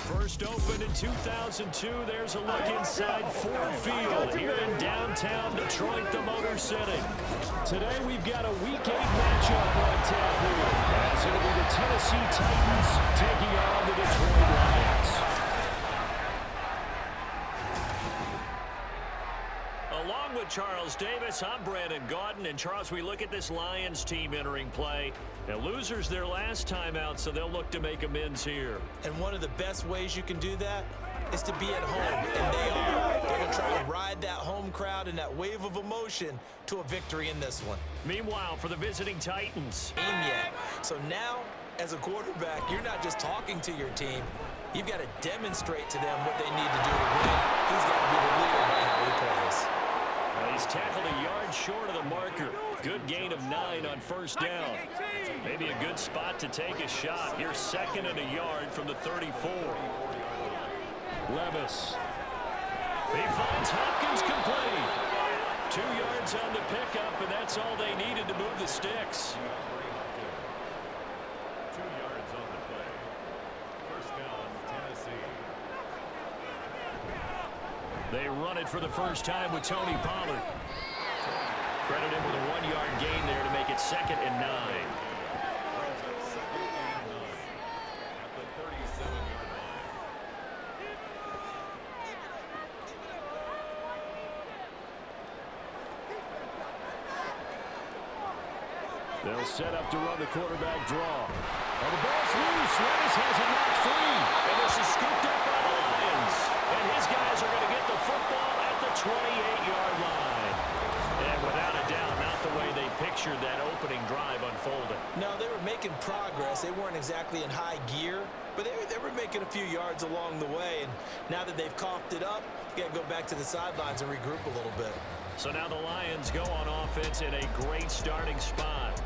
First opened in 2002, there's a look inside Ford Field here in downtown Detroit, the Motor City. Today we've got a Week 8 matchup on tap here, as it'll be the Tennessee Titans taking on the Detroit Lions. Along with Charles Davis, I'm Brandon Gaudin. And Charles, we look at this Lions team entering play. Now, losers their last time out, so they'll look to make amends here. And one of the best ways you can do that is to be at home, and they are. They're going to try to ride that home crowd and that wave of emotion to a victory in this one. Meanwhile, for the visiting Titans. Yet. So now, as a quarterback, you're not just talking to your team. You've got to demonstrate to them what they need to do to win. He's got to be the leader by how he plays. Well, he's tackled a yard short of the marker. Good gain of 9 on first down. Maybe a good spot to take a shot. Here's 2nd and a yard from the 34. Levis. He finds Hopkins complete. 2 yards on the pickup, and that's all they needed to move the sticks. 2 yards on the play. First down, Tennessee. They run it for the first time with Tony Pollard. Credit him with a 1-yard gain there to make it 2nd and 9. They'll set up to run the quarterback draw. And the ball's loose. Levis has it knocked free. And this is scooped up by the Lions. And his guys are going to get the football at the 28-yard line. And without a doubt, not the way they pictured that opening drive unfolding. No, they were making progress. They weren't exactly in high gear, but they were making a few yards along the way. And now that they've coughed it up, you got to go back to the sidelines and regroup a little bit. So now the Lions go on offense in a great starting spot.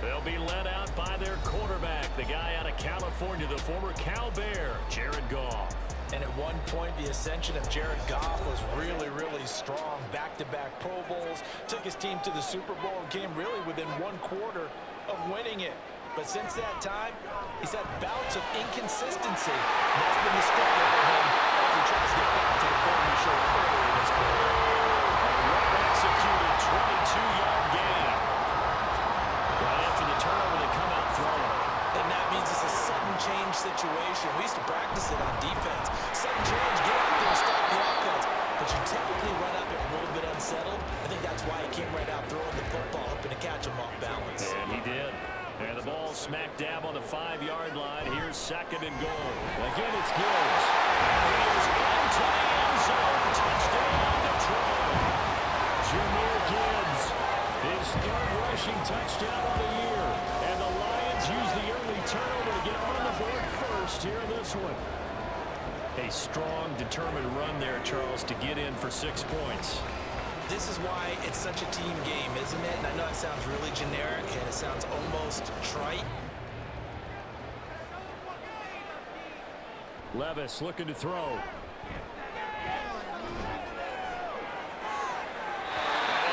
They'll be led out by their quarterback, the guy out of California, the former Cal Bear, Jared Goff. And at one point, the ascension of Jared Goff was really, really strong. Back-to-back Pro Bowls, took his team to the Super Bowl, and came really within 1 quarter of winning it. But since that time, he's had bouts of inconsistency. And that's been the struggle for him as he tries to get back to the form he showed earlier in his career. Well-executed 22-yard gain. Right after the turnover, they come out throwing. And that means it's a sudden change situation. We used to practice it on defense. Sudden change, get out there and start the offense. But you typically run out there a little bit unsettled. I think that's why he came right out throwing the football, hoping to catch him off balance. And he did. And the ball smack dab on the 5-yard line. Here's 2nd and goal. Again, it's Gibbs. And he is into the end zone. Touchdown, Detroit. Jahmyr Gibbs, his 3rd rushing touchdown of the year. And the Lions use the early turnover to get on the board first here in this one. A strong, determined run there, Charles, to get in for 6 points. This is why it's such a team game, isn't it? And I know it sounds really generic and it sounds almost trite. Levis looking to throw.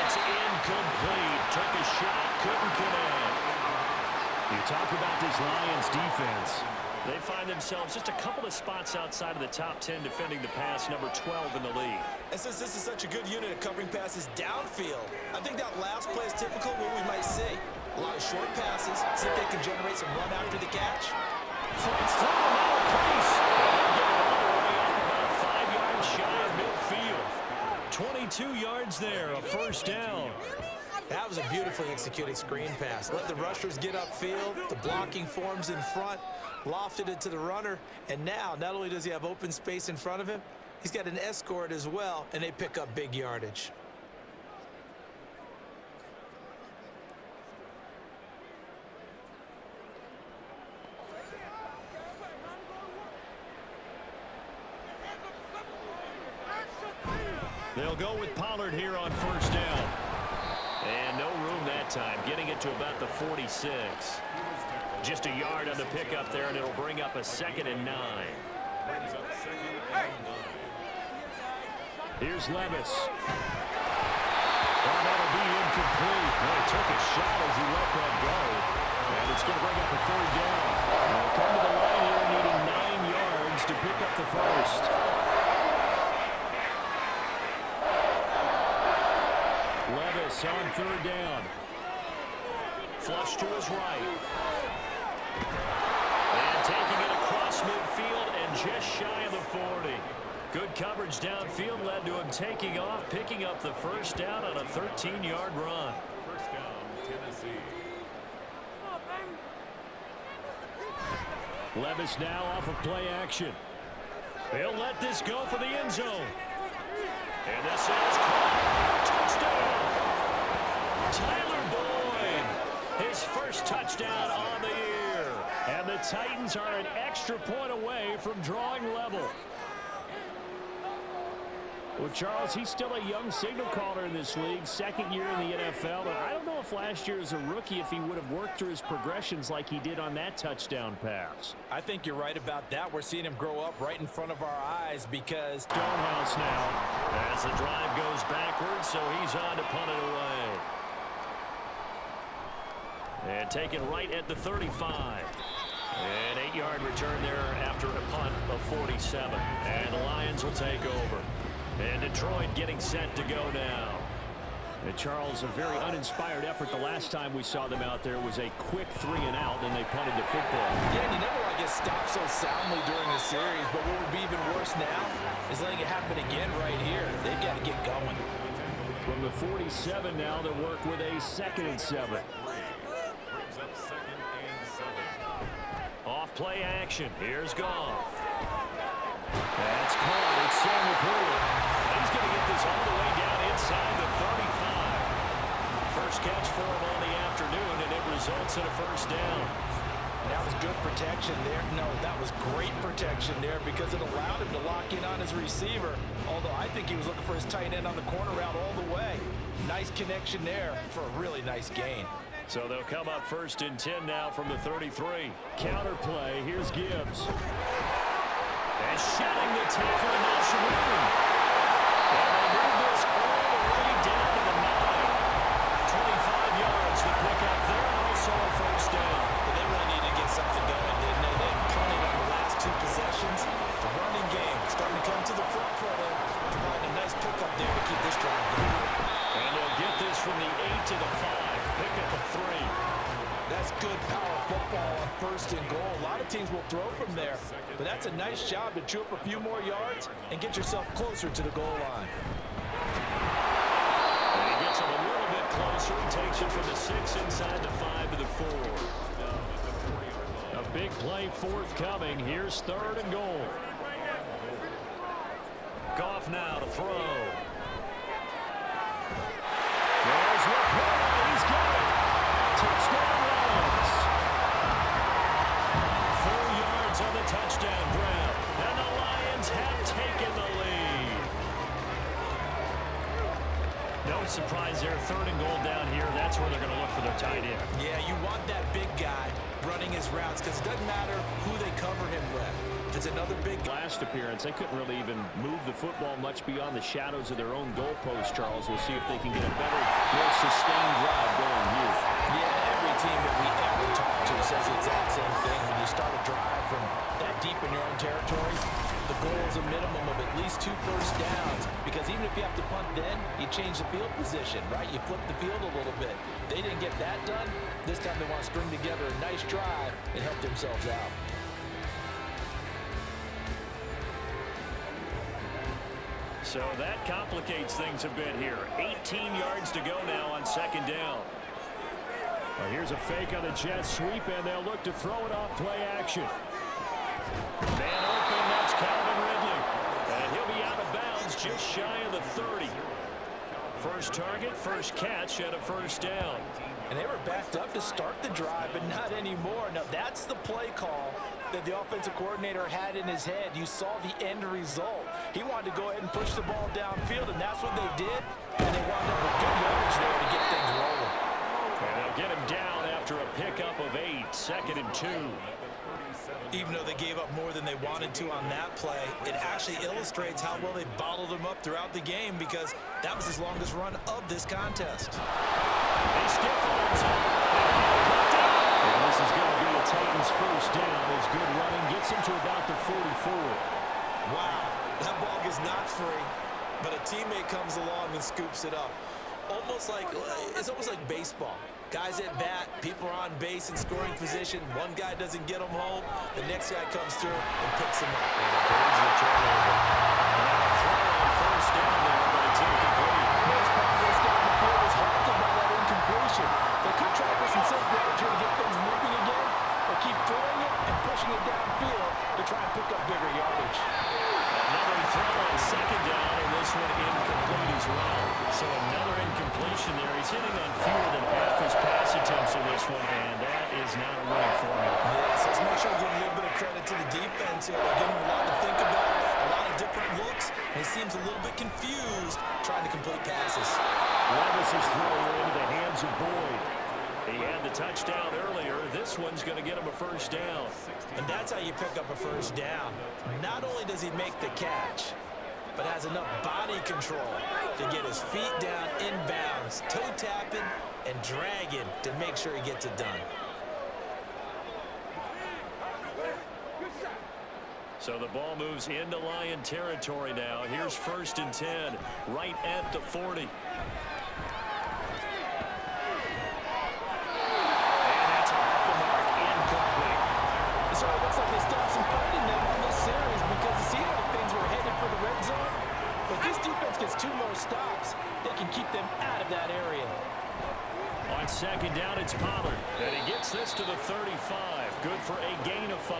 It's incomplete. Took a shot, couldn't connect. You talk about this Lions defense. They find themselves just a couple of spots outside of the top 10 defending the pass, number 12 in the league. And since this is such a good unit of covering passes downfield, I think that last play is typical of what we might see. A lot of short passes, see if they can generate some run after the catch. Flights through the middle crease. They'll get it all the way up about 5 yards shy of midfield. 22 yards there, a first down. That was a beautifully executed screen pass. Let the rushers get upfield. The blocking forms in front. Lofted it to the runner. And now, not only does he have open space in front of him, he's got an escort as well, and they pick up big yardage. They'll go with Pollard here on first down. And no room that time, getting it to about the 46. Just a yard on the pickup there, and it'll bring up a 2nd and 9. Here's Levis. And that'll be incomplete. Well, he took a shot as he let that go. And it's going to bring up a 3rd down. They'll come to the line here needing 9 yards to pick up the first. Levis on third down. Flush to his right. And taking it across midfield and just shy of the 40. Good coverage downfield led to him taking off, picking up the first down on a 13-yard run. First down, Tennessee. Levis now off of play action. He'll let this go for the end zone. And this is caught. Touchdown. Tyler Boyd. His first touchdown on the year. And the Titans are an extra point away from drawing level. Well, Charles, he's still a young signal caller in this league, second year in the NFL. But I don't know if last year as a rookie, if he would have worked through his progressions like he did on that touchdown pass. I think you're right about that. We're seeing him grow up right in front of our eyes because Stonehouse now as the drive goes backwards, so he's on to punt it away. And taken right at the 35. An 8-yard return there after a punt of 47. And the Lions will take over. And Detroit getting set to go now. And Charles, a very uninspired effort the last time we saw them out there was a quick 3-and-out, and they punted the football. Yeah, and you never want to get stopped so soundly during the series, but what would be even worse now is letting it happen again right here. They've got to get going. From the 47 now, they work with a 2nd and 7. Brings up 2nd and 7. Off play action. Here's Goff. That's caught. It's Samuel Poole. He's going to get this all the way down inside the 35. First catch for him on the afternoon, and it results in a first down. That was good protection there. No, that was great protection there because it allowed him to lock in on his receiver. Although I think he was looking for his tight end on the corner route all the way. Nice connection there for a really nice gain. So they'll come up 1st and 10 now from the 33. Counter play. Here's Gibbs. And shedding the tackle and Nelson Moon. And they move this all the way down to the 9. 25 yards to pick up there. Also a first down. But they really need to get something going, didn't they? They punted on the last 2 possessions. The running game starting to come to the front for them. Providing a nice pickup there to keep this drive going. And they'll get this from the 8 to the 5. Pick up a 3. That's good power football on 1st and goal. A lot of teams will throw from there, but that's a nice job to chew up a few more yards and get yourself closer to the goal line. And he gets him a little bit closer and takes it from the 6 inside the 5 to the 4. A big play forthcoming. Here's 3rd and goal. Goff now to throw. There's Laporta. He's got it. Touchdown Lions. 4 yards on the touchdown grab. And the Lions have taken the lead. No surprise there. 3rd and goal down here. That's where they're going to look for their tight end. Yeah, you want that big guy running his routes because it doesn't matter who they cover him with. If it's another big Last appearance, they couldn't really even move the football much beyond the shadows of their own goalpost, Charles. We'll see if they can get a better, more sustained drive going here. Yeah, every team that we ever talk to says the exact same thing. When you start a drive from that deep in your own territory, the goal is a minimum of at least 2 first downs. Because even if you have to punt then, you change the field position, right? You flip the field a little bit. They didn't get that done. This time they want to string together a nice drive and help themselves out. So that complicates things a bit here. 18 yards to go now on 2nd down. Well, here's a fake on the jet sweep, and they'll look to throw it off play action. Man open, that's Calvin Ridley. And he'll be out of bounds just shy of the 30. First target, first catch, and a first down. And they were backed up to start the drive, but not anymore. Now, that's the play call that the offensive coordinator had in his head. You saw the end result. He wanted to go ahead and push the ball downfield, and that's what they did. And they wound up with good yardage there to get things rolling. And they'll get him down after a pickup of 8, 2nd and 2. Even though they gave up more than they wanted to on that play, it actually illustrates how well they bottled him up throughout the game because that was his longest run of this contest. He stiff arms him. And this is going to be a Titans first down is good running. Gets him to about the 44. Wow, that ball gets knocked free, but a teammate comes along and scoops it up. It's almost like baseball. Guys at bat, people are on base in scoring position. One guy doesn't get them home. The next guy comes through and picks him up. First down there, but it's incomplete. Most progress down the field is halted by that incompletion. They could try for some self-yards here to get things moving again, or keep throwing it and pushing it downfield to try and pick up bigger yardage. Another throw on second down, and this one incomplete as well. So another incompletion there. He's hitting on fewer than half his pass attempts in this one, and that is not a winning formula. Yes, let's make sure we give a little bit of credit to the defense here. They're giving him a lot to think about, a lot of different looks, and he seems a little bit confused trying to complete passes. Levis's throw into the hands of Boyd. He had the touchdown earlier. This one's going to get him a first down. And that's how you pick up a first down. Not only does he make the catch, but has enough body control to get his feet down inbounds, toe tapping and dragging to make sure he gets it done. So the ball moves into Lion territory now. Here's 1st and 10, right at the 40. So it looks like they stopped some fighting them on this series because it seemed like things were headed for the red zone. But this defense gets 2 more stops. They can keep them out of that area. On second down, it's Pollard. And he gets this to the 35. Good for a gain of 5.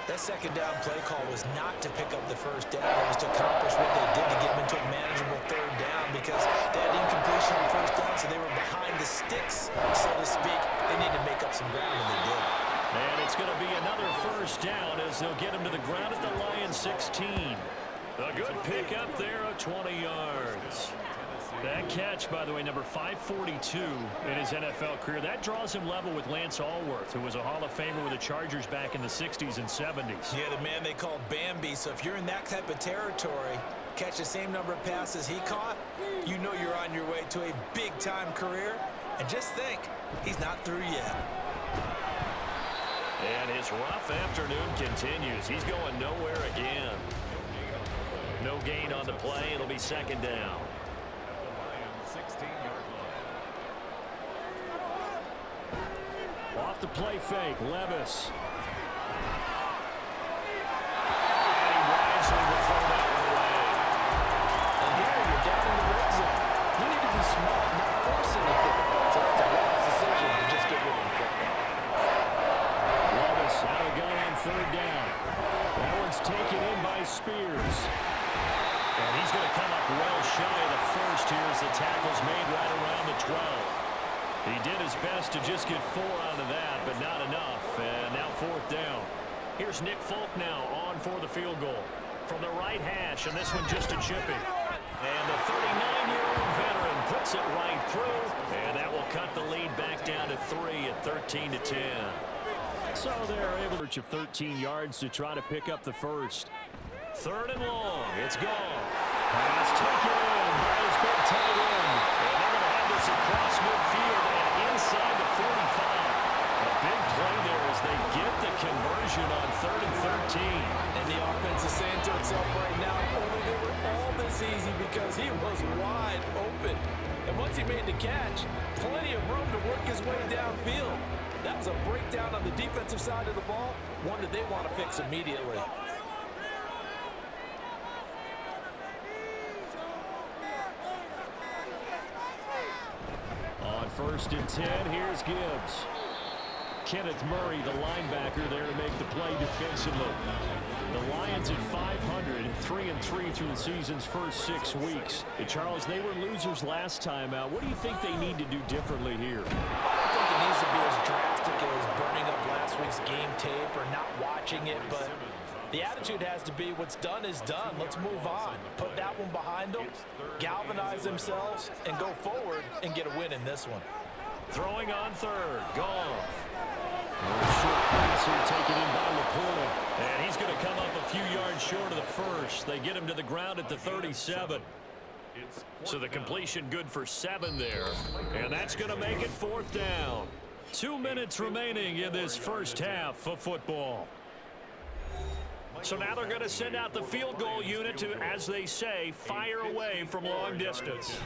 That second down play call was not to pick up the first down. It was to accomplish what they did to get them into a manageable 3rd down because they had incompletion on first down, so they were behind the sticks, so to speak. They needed to make up some ground, and they did. And it's going to be another first down as they'll get him to the ground at the Lions 16. A good pick up there of 20 yards. That catch, by the way, number 542 in his NFL career. That draws him level with Lance Allworth, who was a Hall of Famer with the Chargers back in the 60s and 70s. Yeah, the man they called Bambi. So if you're in that type of territory, catch the same number of passes he caught, you know you're on your way to a big-time career. And just think, he's not through yet. And his rough afternoon continues. He's going nowhere again. No gain on the play. It'll be second down. Off the play fake, Levis. And he wisely will throw that one away. And here you're down in the red zone. You need to be smart, not force anything. So that's a wise decision to just get rid of the football. Levis out of gun on 3rd down. That one's taken in by Spears. And he's going to come up well shy of the first here as the tackle's made right around the 12. He did his best to just get 4 out of that, but not enough. And now 4th down. Here's Nick Folk now on for the field goal. From the right hash, and this one just a chipping. And the 39-year-old veteran puts it right through. And that will cut the lead back down to 3 at 13-10. So they're able to reach 13 yards to try to pick up the first. 3rd and long. It's gone. Pass taken in by his big tight end. And they're going to have this across midfield and inside the 45. A big play there as they get the conversion on 3rd and 13. And the offense is saying to itself right now, only they were all this easy because he was wide open. And once he made the catch, plenty of room to work his way downfield. That was a breakdown on the defensive side of the ball, one that they want to fix immediately. On 1st and 10, here's Gibbs. Kenneth Murray, the linebacker, there to make the play defensively. The Lions at 500, 3-3 through the season's first 6 weeks. Hey, Charles, they were losers last time out. What do you think they need to do differently here? I don't think it needs to be as drastic as burning up last week's game tape or not watching it, but the attitude has to be what's done is done. Let's move on. Put that one behind them, galvanize themselves, and go forward and get a win in this one. Throwing on 3rd, Goff. Short pass here taken in by Laporta. And he's going to come up a few yards short of the first. They get him to the ground at the 37. So the completion good for 7 there. And that's going to make it 4th down. 2 minutes remaining in this first half of football. So now they're going to send out the field goal unit to, as they say, fire away from long distance.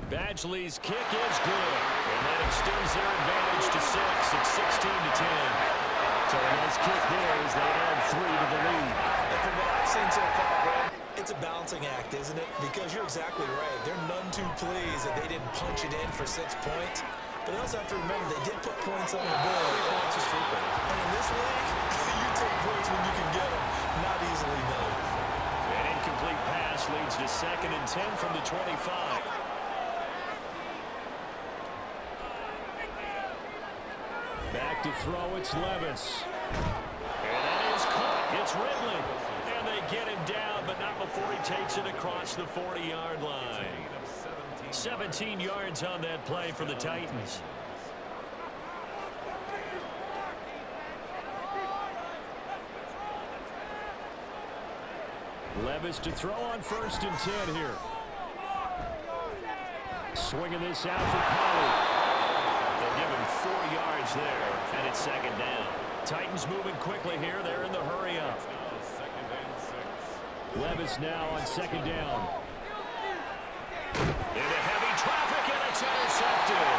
Badgley's kick is good, and that extends their advantage to 6. It's 16-10. So a nice kick there as they add 3 to the lead. And from what I've seen so far, Brad, it's a balancing act, isn't it? Because you're exactly right. They're none too pleased that they didn't punch it in for 6 points. But they also have to remember they did put points on the board. And in this league, you take points when you can get them. Not easily, though. An incomplete pass leads to 2nd and 10 from the 25. Back to throw, it's Levis. And that is caught. It's Ridley. And they get him down, but not before he takes it across the 40-yard line. 17 yards on that play for the Titans. Levis to throw on 1st and 10 here. Swinging this out for Pollard. They'll give him 4 yards there, and it's 2nd down. Titans moving quickly here. They're in the hurry up. Levis now on 2nd down. Into heavy traffic, and it's intercepted.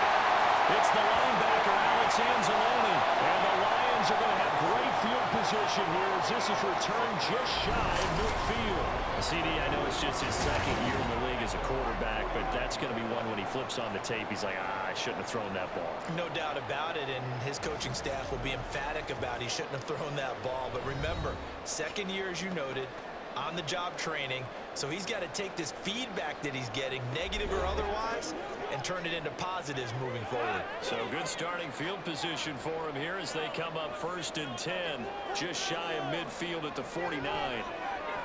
It's the linebacker, Alex Anzalone. And the Lions are going to have great field position here as this is returned just shy of midfield. CD, I know it's just his 2nd year in the league as a quarterback, but that's going to be one when he flips on the tape, he's like, I shouldn't have thrown that ball. No doubt about it, and his coaching staff will be emphatic about he shouldn't have thrown that ball. But remember, 2nd year, as you noted, on-the-job training, so he's got to take this feedback that he's getting, negative or otherwise, and turn it into positives moving forward. So good starting field position for him here as they come up 1st and 10, just shy of midfield at the 49.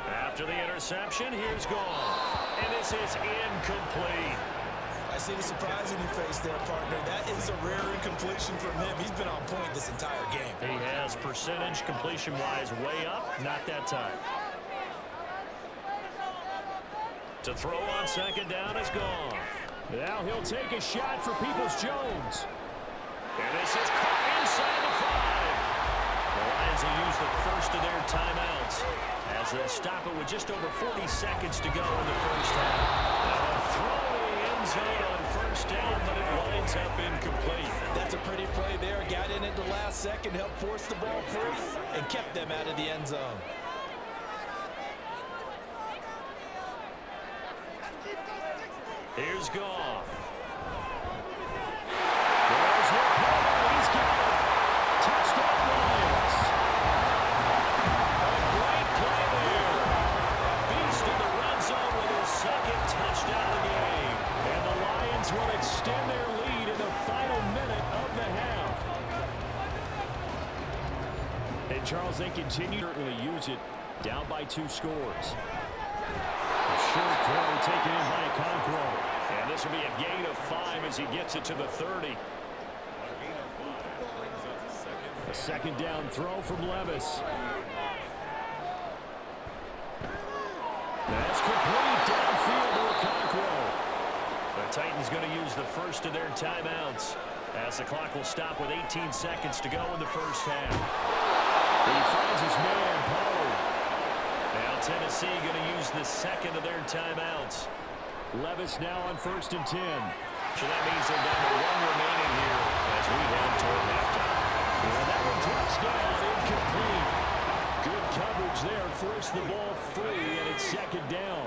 After the interception, here's Goff, and this is incomplete. I see the surprise in your face there, partner. That is a rare incompletion from him. He's been on point this entire game. He has percentage completion-wise way up, not that time. To throw on 2nd down is Goff. Now he'll take a shot for Peoples-Jones. And this is caught inside the 5. The Lions will use the first of their timeouts as they'll stop it with just over 40 seconds to go in the first half. Now a throw in the end zone on 1st down, but it winds up incomplete. That's a pretty play there. Got in at the last second, helped force the ball free, and kept them out of the end zone. Here's Goff. There's Whitmore. He's got it. Touchdown Lions. A great play there. Beast in the red zone with his 2nd touchdown of the game. And the Lions will extend their lead in the final minute of the half. And Charles, they continue to certainly use it. Down by 2 scores. Short throw taken in by Okonkwo. And this will be a gain of 5 as he gets it to the 30. A 2nd down throw from Levis. That's complete downfield to Okonkwo. The Titans going to use the first of their timeouts as the clock will stop with 18 seconds to go in the first half. He finds his man, Pollard. Now Tennessee going to use the 2nd of their timeouts. Levis now on 1st and 10. So that means they're down to 1 remaining here as we head toward halftime. And that one drops down incomplete. Good coverage there. Forced the ball free, and it's 2nd down.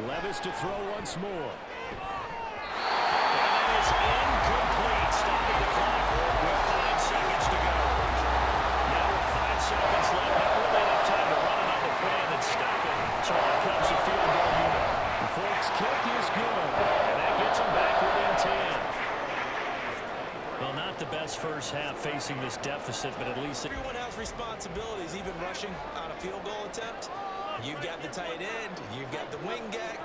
Levis to throw once more. And that is incomplete. Stopping the clock with 5 seconds to go. Now with 5 seconds left, not really enough time to run it on the plan and stop it. So out comes the field goal unit. The Forks kick is good, and that gets them back within 10. Well, not the best first half facing this deficit, but at least everyone has responsibilities, even rushing on a field goal attempt. You've got the tight end, you've got the wing back,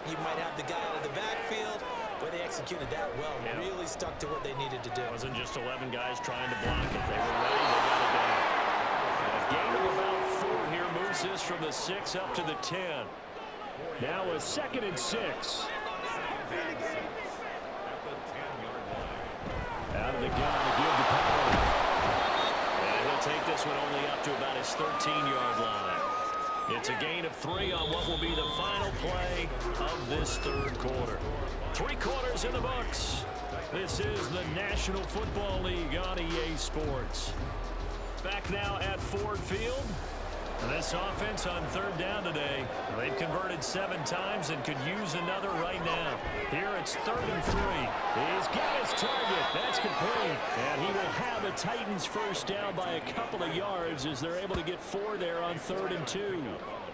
you might have the guy out of the backfield. But they executed that well, really stuck to what they needed to do. It wasn't just 11 guys trying to block it. They were ready, they got it done. A gain of about 4 here moves this from the 6 up to the 10. Now a 2nd and 6. out of the gun to give to Pollard. And he'll take this one only up to about his 13-yard line. It's a gain of 3 on what will be the final play of this third quarter. 3 quarters in the books. This is the National Football League on EA Sports. Back now at Ford Field. This offense on third down today, they've converted 7 times and could use another right now. Here it's 3rd and 3. He's got his target. That's complete. And he will have the Titans first down by a couple of yards as they're able to get 4 there on 3rd and 2.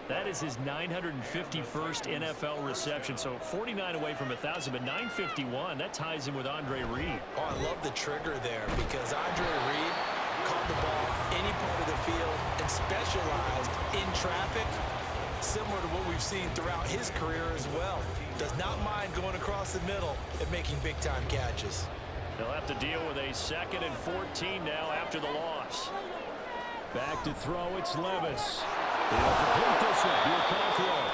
That is his 951st NFL reception. So 49 away from 1,000, but 951. That ties him with Andre Reed. Oh, I love the trigger there because Andre Reed caught the ball any part of the field and specialized in traffic, similar to what we've seen throughout his career as well. Does not mind going across the middle and making big-time catches. They'll have to deal with a 2nd and 14 now after the loss. Back to throw, it's Levis. He'll complete this one, Conqueror.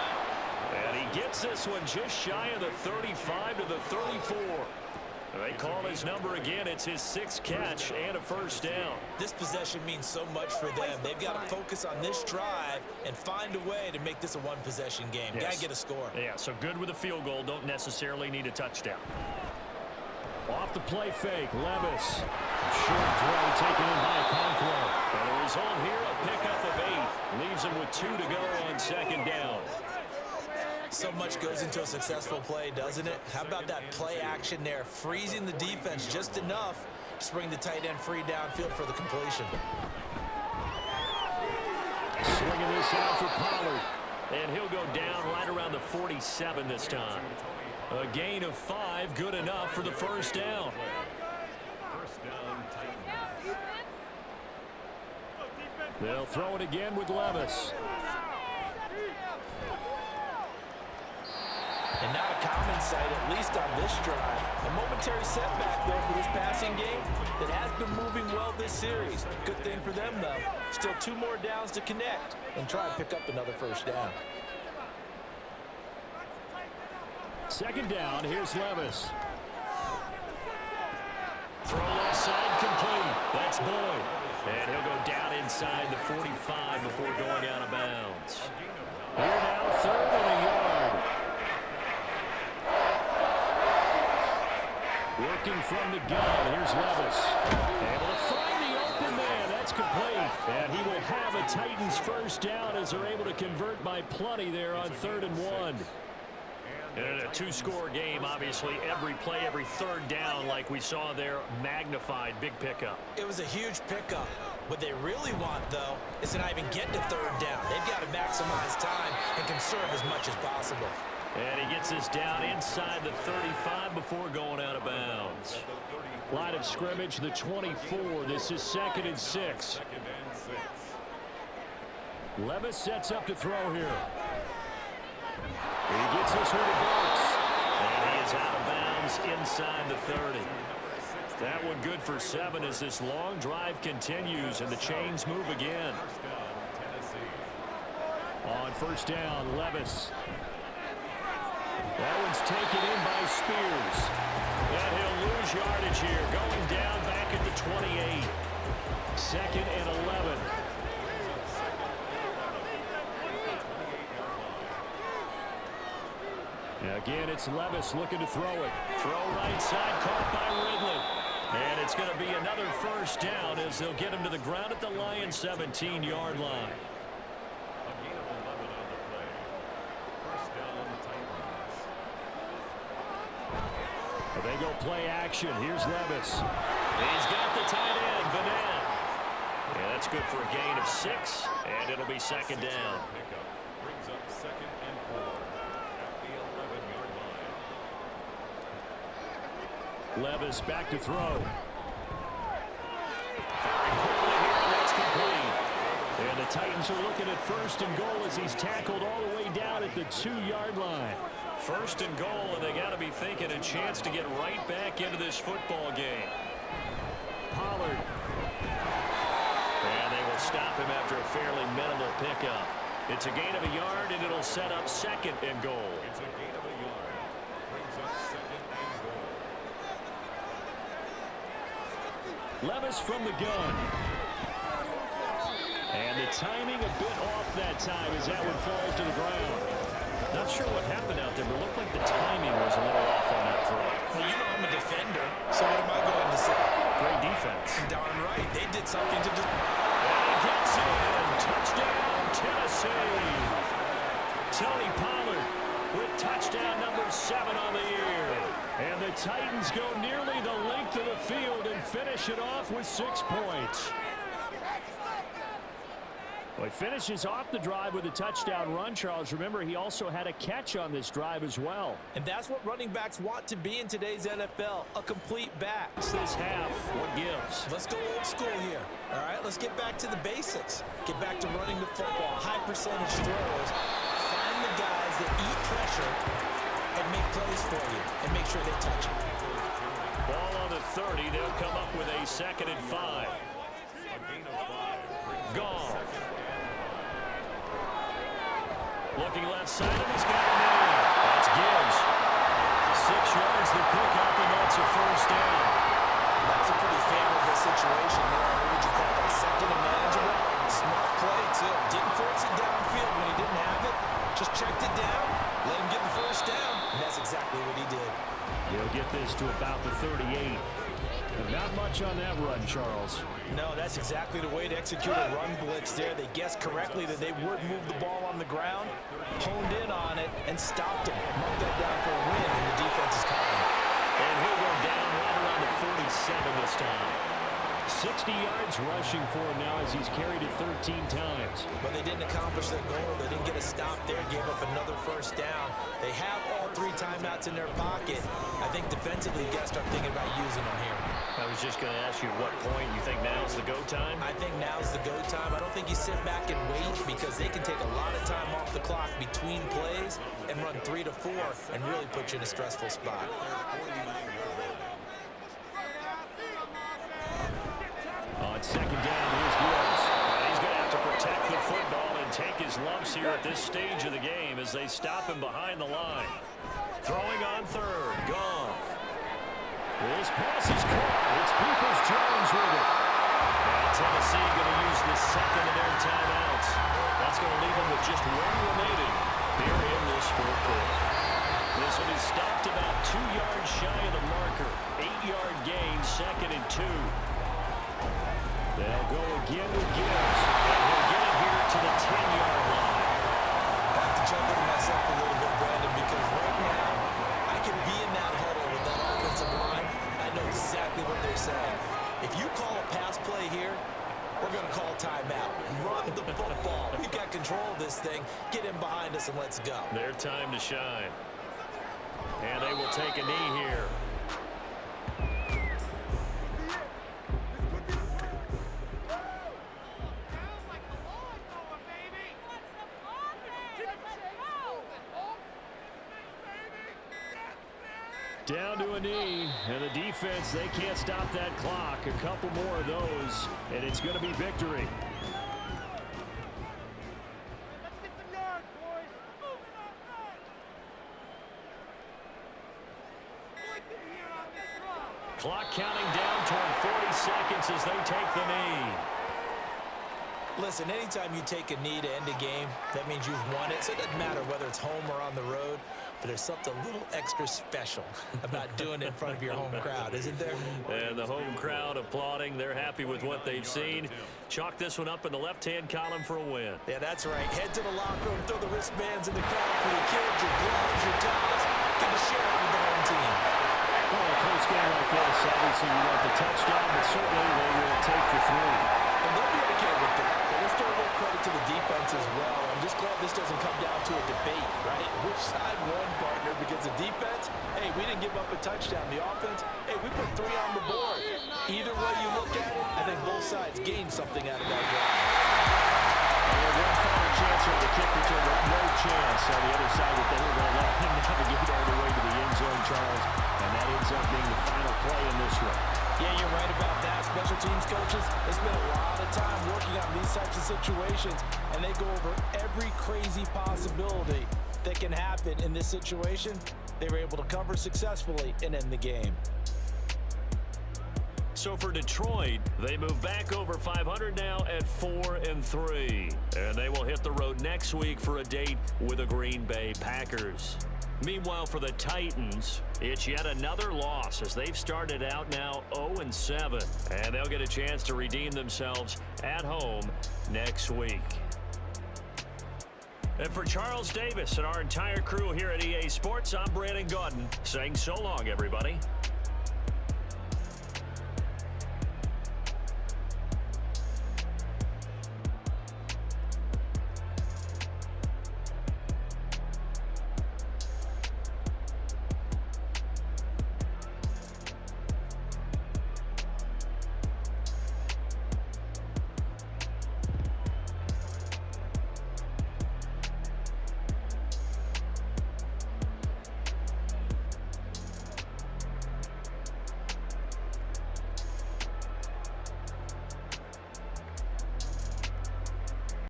And he gets this one just shy of the 35 to the 34. They call his number again. It's his 6th catch and a first down. This possession means so much for them. They've got to focus on this drive and find a way to make this a one-possession game. Yes. Got to get a score. Yeah, so good with a field goal. Don't necessarily need a touchdown. Off the play fake, Levis. Short throw taken in by Conqueror. And the result here, a pickup of 8. Leaves him with 2 to go on 2nd down. So much goes into a successful play, doesn't it? How about that play action there, freezing the defense just enough to bring the tight end free downfield for the completion. Swinging this out for Pollard. And he'll go down right around the 47 this time. A gain of 5, good enough for the first down. First down, Titans. They'll throw it again with Levis. And not a common sight, at least on this drive. A momentary setback, though, for this passing game that has been moving well this series. Good thing for them, though. Still 2 more downs to connect and try and pick up another first down. 2nd down, here's Levis. Throw left side complete. That's Boyd. And he'll go down inside the 45 before going out of bounds. Here now, 3rd and a yard. Working from the gun, here's Levis. Able to find the open man, that's complete. And he will have a Titans first down as they're able to convert by plenty there on 3rd and 1. And in a 2-score game, obviously, every play, every 3rd down, like we saw there, magnified, big pickup. It was a huge pickup. What they really want, though, is to not even get to 3rd down. They've got to maximize time and conserve as much as possible. And he gets this down inside the 35 before going out of bounds. Line of scrimmage, the 24. This is 2nd and 6. Levis sets up to throw here. He gets this one to Burks. And he is out of bounds inside the 30. That one good for 7 as this long drive continues and the chains move again. On first down, Levis. That one's taken in by Spears. And he'll lose yardage here, going down back at the 28. 2nd and 11. Again, it's Levis looking to throw it. Throw right side, caught by Ridley. And it's going to be another first down as they'll get him to the ground at the Lions' 17-yard line. They go play action. Here's Levis. He's got the tight end, Vanette. Yeah, that's good for a gain of 6, and it'll be 2nd down. Brings up 2nd and 4 at the 11-yard line. Levis back to throw. Firing quickly here, and that's complete. And the Titans are looking at 1st and goal as he's tackled all the way down at the 2-yard line. 1st and goal, and they got to be thinking a chance to get right back into this football game. Pollard. And they will stop him after a fairly minimal pickup. It's a gain of a yard, and it'll set up 2nd and goal. It's a gain of a yard. Brings up 2nd and goal. Levis from the gun. And the timing a bit off that time as that one falls to the ground. Not sure what happened out there, but it looked like the timing was a little off on that throw. Well, you know I'm a defender, so what am I going to say? Great defense. Darn right. They did something to just... And he gets in. Touchdown, Tennessee. Tony Pollard with touchdown number 7 on the year. And the Titans go nearly the length of the field and finish it off with 6 points. Well, he finishes off the drive with a touchdown run, Charles. Remember, he also had a catch on this drive as well. And that's what running backs want to be in today's NFL, a complete back. This half, what gives? Let's go old school here. All right, let's get back to the basics. Get back to running the football, high percentage throws. Find the guys that eat pressure and make plays for you and make sure they touch it. Ball on the 30. They'll come up with a 2nd and 5. Goff. Looking left side, and he's got a man. That's Gibbs. 6 yards the pickup, and that's a first down. That's a pretty favorable situation there. What would you call it? Second and manageable? Smart play, too. Didn't force it downfield when he didn't have it. Just checked it down, let him get the first down, and that's exactly what he did. He'll get this to about the 38. Not much on that run, Charles. No, that's exactly the way to execute a run blitz there. They guessed correctly that they would move the ball on the ground, honed in on it, and stopped him. Marked that down for a win in the defense's column. And he'll go down right around the 47 this time. 60 yards rushing for him now as he's carried it 13 times. But they didn't accomplish their goal. They didn't get a stop there, gave up another first down. They have all 3 timeouts in their pocket. I think defensively, guys start thinking about using them here. I was just going to ask you at what point you think now's the go time? I think now's the go time. I don't think you sit back and wait because they can take a lot of time off the clock between plays and run 3 to 4 and really put you in a stressful spot. On 2nd down, here's Gibbs. He's going to have to protect the football and take his lumps here at this stage of the game as they stop him behind the line. Throwing on 3rd, Goff. This pass is caught. It's Peoples-Jones with it. And Tennessee going to use the 2nd of their timeouts. That's going to leave them with just 1 remaining here in this 4th quarter. This one is stopped about 2 yards shy of the marker. 8-yard gain, 2nd and 2. They'll go again with Gibbs. And he'll get it here to the 10-yard line. I have to jump into myself a little bit, Brandon, because right now I can be in that huddle with that offensive line. I know exactly what they're saying. If you call a pass play here, we're going to call timeout. Run the football. We've got control of this thing. Get in behind us and let's go. Their time to shine. And they will take a knee here. Down to a knee, and the defense, they can't stop that clock. A couple more of those, and it's going to be victory. Clock counting down toward 40 seconds as they take the knee. Listen, anytime you take a knee to end a game, that means you've won it. So it doesn't matter whether it's home or on the road. But there's something a little extra special about doing it in front of your home crowd, isn't there? And the home crowd applauding. They're happy with what they've seen. Chalk this one up in the left-hand column for a win. Yeah, that's right. Head to the locker room, throw the wristbands in the crowd for your kids, your gloves, your towels. Get to share it with the home team. Well, a close game like this, obviously you want the touchdown, but certainly they will take the 3. And they'll be okay with that. But let's throw a little credit to the defense as well. I'm just glad this doesn't come down to a debate, right? Which side won, partner? Because the defense, hey, we didn't give up a touchdown. The offense, hey, we put 3 on the board. Either way you look at it, I think both sides gained something out of that drive. One final chance on the kick return, but no chance on the other side that they were going to let him navigate all the way to the end zone, Charles. And that ends up being the final play in this one. Yeah, you're right about that. Special teams coaches, they spend a lot of time working on these types of situations, and they go over every crazy possibility that can happen in this situation. They were able to cover successfully and end the game. So for Detroit, they move back over 500 now at 4-3. And they will hit the road next week for a date with the Green Bay Packers. Meanwhile, for the Titans, it's yet another loss as they've started out now 0-7. And they'll get a chance to redeem themselves at home next week. And for Charles Davis and our entire crew here at EA Sports, I'm Brandon Gaudin saying so long, everybody.